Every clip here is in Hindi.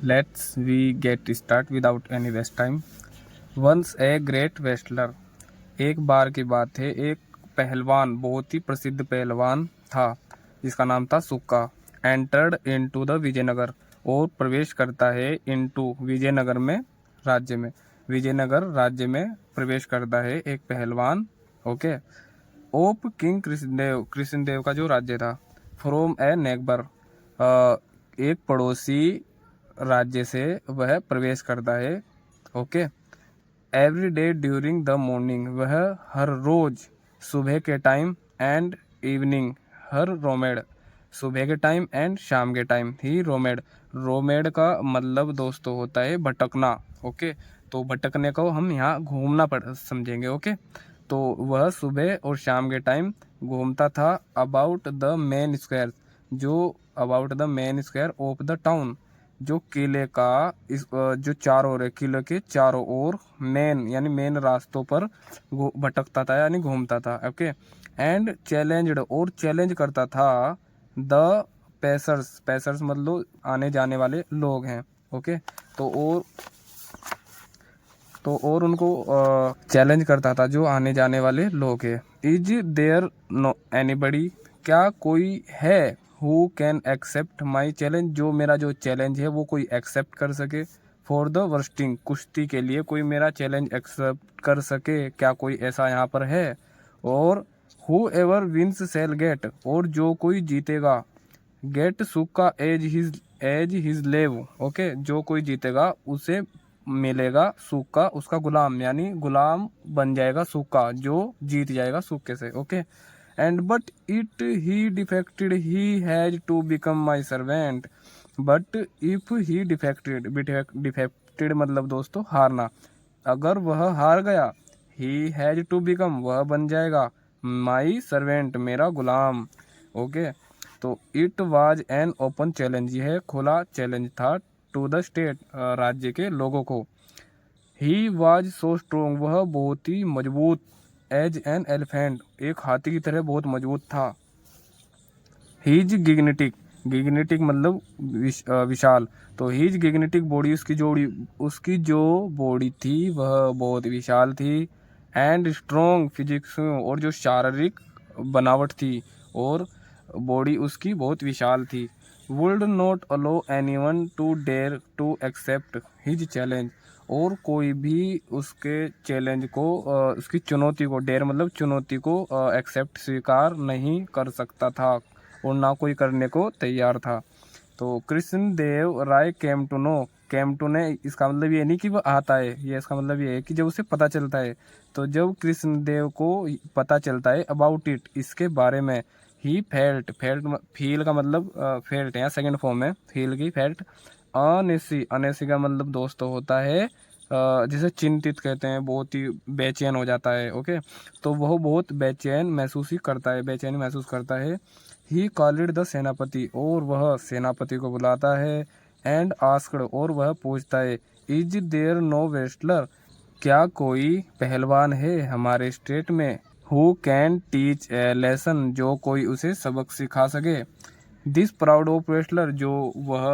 Let's we get start without any waste time. Once a great wrestler. एक बार की बात है, एक पहलवान, बहुत ही प्रसिद्ध पहलवान था जिसका नाम था सुक्का। एंटर्ड इनटू द विजयनगर, और प्रवेश करता है इनटू विजयनगर में, राज्य में, विजयनगर राज्य में प्रवेश करता है एक पहलवान। ओके। ओप किंग कृष्णदेव, कृष्णदेव का जो राज्य था। फ्रॉम ए नेबर, एक पड़ोसी राज्य से वह प्रवेश करता है। Okay. Every day during the morning, वह हर रोज सुबह के टाइम एंड इवनिंग, हर रोमेड, सुबह के टाइम एंड शाम के टाइम ही रोमेड। रोमेड का मतलब दोस्तों होता है भटकना। ओके। तो भटकने को हम यहाँ घूमना पड़ समझेंगे। ओके। तो वह सुबह और शाम के टाइम घूमता था अबाउट द मेन स्क्वायर, जो about the main square of the town, जो किले का जो चारों ओर है, किले के चारों ओर मेन यानी मेन रास्तों पर भटकता था यानी घूमता था। ओके। एंड चैलेंज्ड, और चैलेंज करता था द पैसर्स, पैसर्स मतलब आने जाने वाले लोग हैं। ओके। तो और उनको चैलेंज करता था जो आने जाने वाले लोग हैं। इज देयर नो एनीबडी, क्या कोई है who can accept my challenge, जो मेरा जो चैलेंज है वो कोई एक्सेप्ट कर सके। फॉर द वर्स्टिंग, कुश्ती के लिए कोई मेरा चैलेंज एक्सेप्ट कर सके, क्या कोई ऐसा यहाँ पर है। और whoever wins shall get, और जो कोई जीतेगा, गेट सुक्का एज हिज लेव। ओके। जो कोई जीतेगा उसे मिलेगा सूखा उसका गुलाम, यानी गुलाम बन जाएगा सूखा जो जीत जाएगा सूखे से। Okay. And but it he defected, he has to become my servant. But if he defected, defected मतलब दोस्तों हारना, अगर वह हार गया, ही हैज टू बिकम, वह बन जाएगा माई सर्वेंट, मेरा गुलाम। ओके। तो it was an open challenge, यह खुला चैलेंज था टू द स्टेट, राज्य के लोगों को। ही वाज सो स्ट्रोंग, वह बहुत ही मजबूत, एज एन एलिफेंट, एक हाथी की तरह बहुत मजबूत था। हीज गिग्नेटिक, गिग्नेटिक मतलब विशाल, तो हीज गिग्नेटिक बॉडी, उसकी जो बॉडी थी वह बहुत विशाल थी। एंड स्ट्रोंग फिजिक्स, और जो शारीरिक बनावट थी और बॉडी उसकी बहुत विशाल थी। Would not allow anyone to dare to accept his challenge, और कोई भी उसके चैलेंज को, उसकी चुनौती को, डेयर मतलब चुनौती को एक्सेप्ट स्वीकार नहीं कर सकता था, और ना कोई करने को तैयार था। तो Krishnadeva Raya came to know, came to ने इसका मतलब ये नहीं कि वो आता है, ये इसका मतलब ये है कि जब उसे पता चलता है। तो जब कृष्णदेव को पता चलता है अबाउट इट, इसके बारे में, ही फेल्ट, फील का मतलब फेल्ट है सेकंड फॉर्म में, फील की फेल्ट। अनेसी, अनेसी का मतलब दोस्तों होता है जिसे चिंतित कहते हैं, बहुत ही बेचैन हो जाता है। ओके। तो वह बहुत बेचैन महसूस ही करता है, बेचैनी महसूस करता है। ही कॉल्ड द सेनापति, और वह सेनापति को बुलाता है। एंड आस्क्ड, और वह पूछता है, इज देयर नो रेस्लर, क्या कोई पहलवान है हमारे स्टेट में, who can teach A lesson, जो कोई उसे सबक सिखा सके। दिस प्राउड ऑफ रेस्लर, जो वह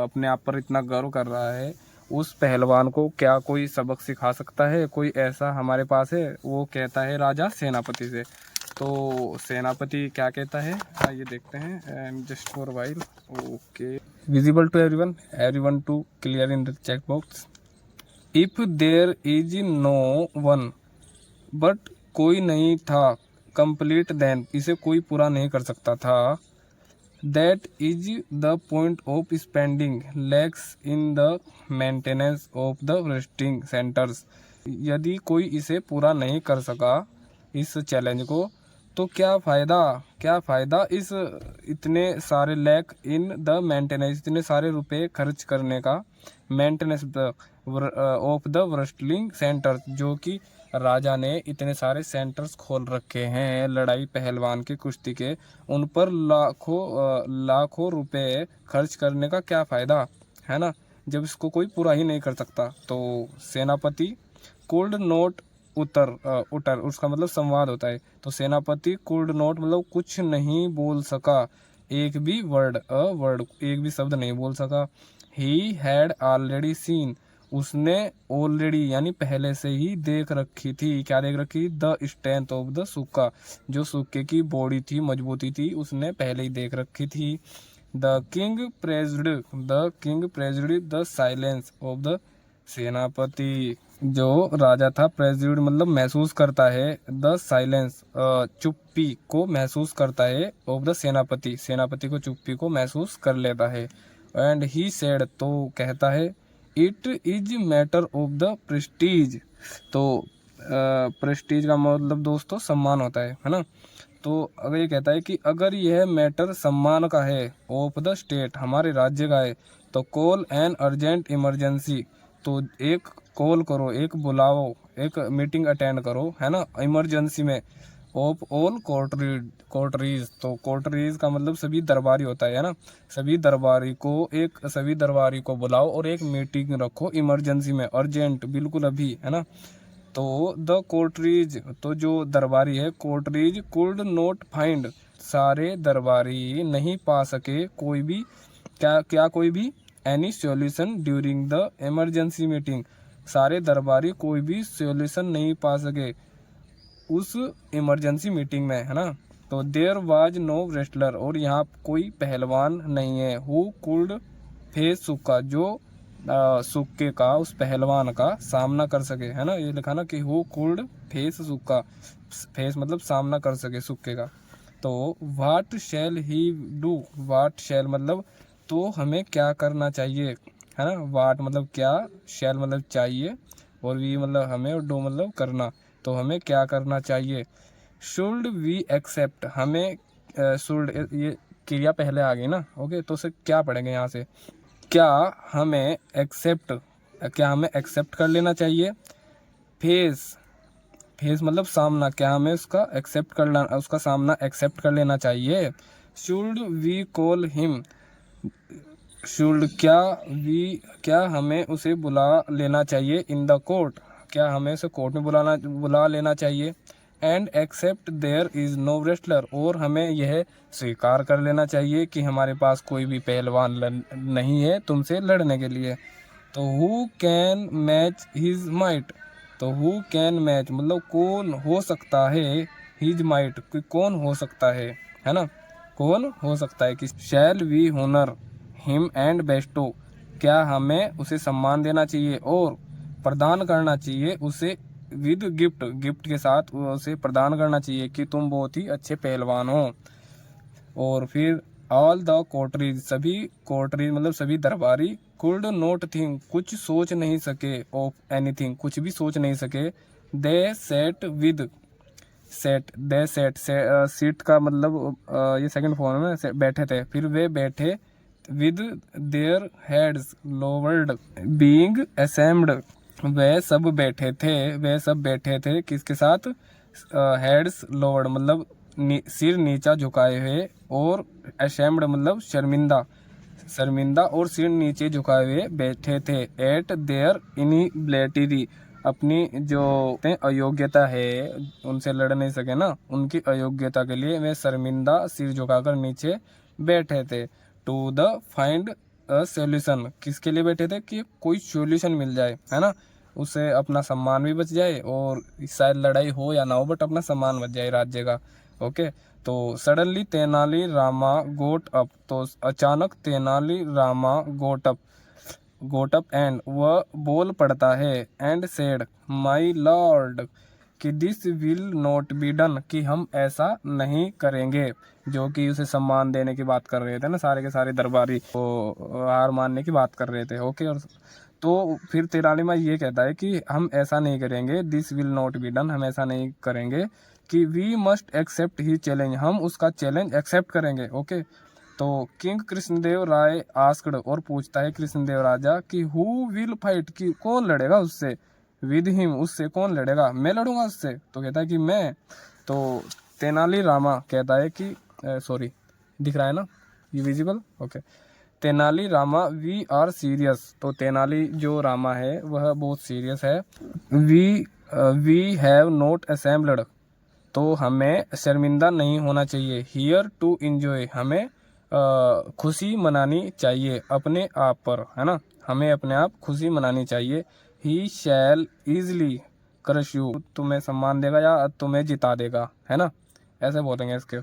अपने आप पर इतना गर्व कर रहा है, उस पहलवान को क्या कोई सबक सिखा सकता है, कोई ऐसा हमारे पास है। वो कहता है राजा सेनापति से। तो सेनापति क्या कहता है, ये देखते हैं। And just for while, okay, visible to everyone, everyone to clear in the check box. If there is no one, but कोई नहीं था, कंप्लीट देन, इसे कोई पूरा नहीं कर सकता था। That is the point of spending legs in the maintenance of the resting centres, यदि कोई इसे पूरा नहीं कर सका इस चैलेंज को, तो क्या फ़ायदा इस इतने सारे लैक इन द मेंटेनेंस, इतने सारे रुपए खर्च करने का, maintenance of the wrestling centre, जो कि राजा ने इतने सारे सेंटर्स खोल रखे हैं लड़ाई पहलवान के, कुश्ती के, उन पर लाखों रुपए खर्च करने का क्या फ़ायदा है ना, जब इसको कोई पूरा ही नहीं कर सकता। तो सेनापति कुल्ड नोट उतर, उसका मतलब संवाद होता है। तो सेनापति कुल्ड नोट मतलब कुछ नहीं बोल सका, एक भी वर्ड, एक भी शब्द नहीं बोल सका। ही हैड ऑलरेडी सीन, उसने ऑलरेडी यानी पहले से ही देख रखी थी, क्या देख रखी? द स्ट्रेंथ ऑफ द सुक्का, जो सुक्के की बॉडी थी, मजबूती थी, उसने पहले ही देख रखी थी। The king praised the silence of the सेनापति, जो राजा था, प्रेज्ड मतलब महसूस करता है, द साइलेंस चुप्पी को महसूस करता है, ऑफ द सेनापति, सेनापति को चुप्पी को महसूस कर लेता है। एंड ही सेड, तो कहता है, it is matter of the Prestige, तो प्रेस्टीज का मतलब दोस्तों सम्मान होता है ना। तो अगर ये कहता है कि अगर यह मैटर सम्मान का है, ऑफ द स्टेट, हमारे राज्य का है, तो कॉल एन अर्जेंट इमरजेंसी, तो एक कॉल करो, एक बुलाओ, एक मीटिंग अटेंड करो, है ना, इमरजेंसी में, ऑफ ऑल कोर्टरीज, तो कोर्टरीज का मतलब सभी दरबारी होता है ना, सभी दरबारी को बुलाओ और एक मीटिंग रखो इमरजेंसी में, अर्जेंट, बिल्कुल अभी, है ना। तो द कोर्टरीज, तो जो दरबारी है, कोर्टरीज कुड नॉट फाइंड, सारे दरबारी नहीं पा सके कोई भी, क्या कोई भी, any solution during the emergency meeting, सारे दरबारी कोई भी सॉल्यूशन नहीं पा सके उस इमरजेंसी मीटिंग में, है ना। तो देयर वाज नो रेस्लर, और यहाँ कोई पहलवान नहीं है, हु कुड फेस सुक्का, जो सुक्के का, उस पहलवान का सामना कर सके, है ना, ये लिखा ना कि हु कुड फेस सुक्का, फेस मतलब सामना कर सके सुक्के का। तो what shell he do, what शैल मतलब तो हमें क्या करना चाहिए, है ना, वाट मतलब क्या, शैल मतलब चाहिए, और वी मतलब हमें, और डू मतलब करना, तो हमें क्या करना चाहिए। शुल्ड वी एक्सेप्ट, हमें शुल्ड, ये क्रिया पहले आ गई ना, ओके, तो उसे क्या पढ़ेंगे यहाँ से, क्या हमें एक्सेप्ट कर लेना चाहिए। फेस मतलब सामना, क्या हमें उसका सामना एक्सेप्ट कर लेना चाहिए। Should we call him, should क्या हमें उसे बुला लेना चाहिए, इन द कोर्ट, क्या हमें उसे कोर्ट में बुला लेना चाहिए। And except there is no wrestler, और हमें यह स्वीकार कर लेना चाहिए कि हमारे पास कोई भी पहलवान नहीं है तुमसे लड़ने के लिए। तो who can match his might, तो हु कैन मैच मतलब कौन हो सकता है, हिज माइट कौन हो सकता है ना, कौन हो सकता है कि shall we honour him and bestow, क्या हमें उसे सम्मान देना चाहिए और प्रदान करना चाहिए उसे, विद गिफ्ट के साथ उसे प्रदान करना चाहिए कि तुम बहुत ही अच्छे पहलवान हो। और फिर ऑल द कोर्टरीज, सभी कोर्टरीज मतलब सभी दरबारी, कुड नोट थिंक, कुछ सोच नहीं सके, ऑफ एनीथिंग, कुछ भी सोच नहीं सके। They sat with they sat sit का मतलब ये सेकंड फॉर्म में बैठे थे, फिर वे बैठे, with their heads lowered being ashamed, वे सब बैठे थे किसके साथ, हेड्स लोवर्ड मतलब सिर नीचा झुकाए हुए, और असेम्ब्ड मतलब शर्मिंदा और सिर नीचे झुकाए हुए बैठे थे। एट देयर इनएबिलिटी, अपनी जो अयोग्यता है, उनसे लड़ नहीं सके ना, उनकी अयोग्यता के लिए वे शर्मिंदा सिर झुकाकर नीचे बैठे थे। To the find a solution, किसके लिए बैठे थे कि कोई सॉल्यूशन मिल जाए, है ना, उसे अपना सम्मान भी बच जाए, और शायद लड़ाई हो या ना हो बट अपना सम्मान बच जाए राज्य का। ओके, तो सडनली तेनाली रामा गोट अप, तो अचानक तेनाली रामा गोट अप एंड वह बोल पड़ता है, एंड सेड माई लॉर्ड, कि this will not be done, कि हम ऐसा नहीं करेंगे, जो कि उसे सम्मान देने की बात कर रहे थे ना, सारे के सारे दरबारी को हार मानने की बात कर रहे थे। ओके, और तो फिर तेनालीराम ये कहता है कि हम ऐसा नहीं करेंगे, this will not be done, हम ऐसा नहीं करेंगे, कि we must accept he challenge, हम उसका चैलेंज एक्सेप्ट करेंगे। ओके, तो किंग कृष्णदेव राय आस्क्ड, और पूछता है कृष्णदेव राजा कि हु विल फाइट, कि कौन लड़ेगा उससे, विद हिम, उससे कौन लड़ेगा, मैं लड़ूंगा उससे, तो कहता है कि मैं। तो तेनाली रामा कहता है कि सॉरी दिख रहा है ना ये visible, okay, Tenali Rama we are serious, तो तेनाली जो रामा है वह बहुत सीरियस है। वी हैव नॉट असेंबल्ड, तो हमें शर्मिंदा नहीं होना चाहिए। हियर टू इंजॉय, हमें खुशी मनानी चाहिए अपने आप पर, है ना, हमें अपने आप खुशी मनानी चाहिए। ही शैल ईजली क्रश यू, तुम्हें सम्मान देगा या तुम्हें जिता देगा, है ना, ऐसे बोलेंगे इसके।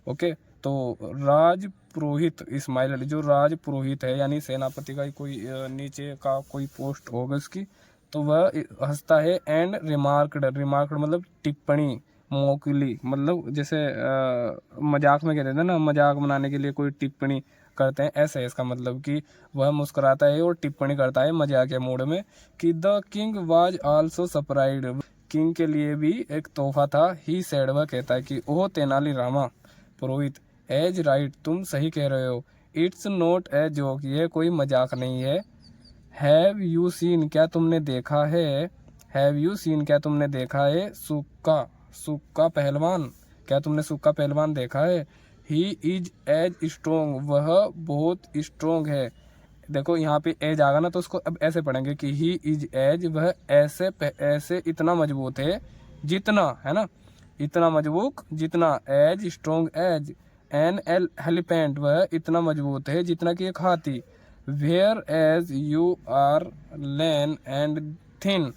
ओके, तो राज पुरोहित इस्माइल, जो राज पुरोहित है यानी सेनापति का कोई नीचे का कोई पोस्ट होगा उसकी, तो वह हंसता है एंड रिमार्क्ड, रिमार्क्ड मतलब टिप्पणी, मोकली मतलब जैसे मजाक में कहते थे ना, मजाक बनाने के लिए कोई टिप्पणी करते हैं, ऐसे है इसका मतलब कि वह मुस्कुराता है और टिप्पणी करता है मजाक के मूड में कि the king was also surprised, king के लिए भी एक तोहफा था। ही सेड, वह कहता है कि ओह तेनालीरामा, पुरोहित, एज राइट, तुम सही कह रहे हो, इट्स नॉट ए जोक, यह कोई मजाक नहीं है। हैव यू सीन, क्या तुमने देखा है, हैव यू सीन, क्या तुमने देखा है, सुक्का, सुक्का पहलवान, क्या तुमने सुक्का पहलवान देखा है। ही इज एज स्ट्रोंग, वह बहुत स्ट्रोंग है। देखो यहाँ पे एज आगा ना, तो उसको अब ऐसे पढ़ेंगे कि ही इज एज, वह ऐसे ऐसे इतना मजबूत है जितना, है ना, इतना मजबूत जितना, as strong as an elephant, वह इतना मजबूत है जितना कि एक हाथी। Whereas you are lean and thin,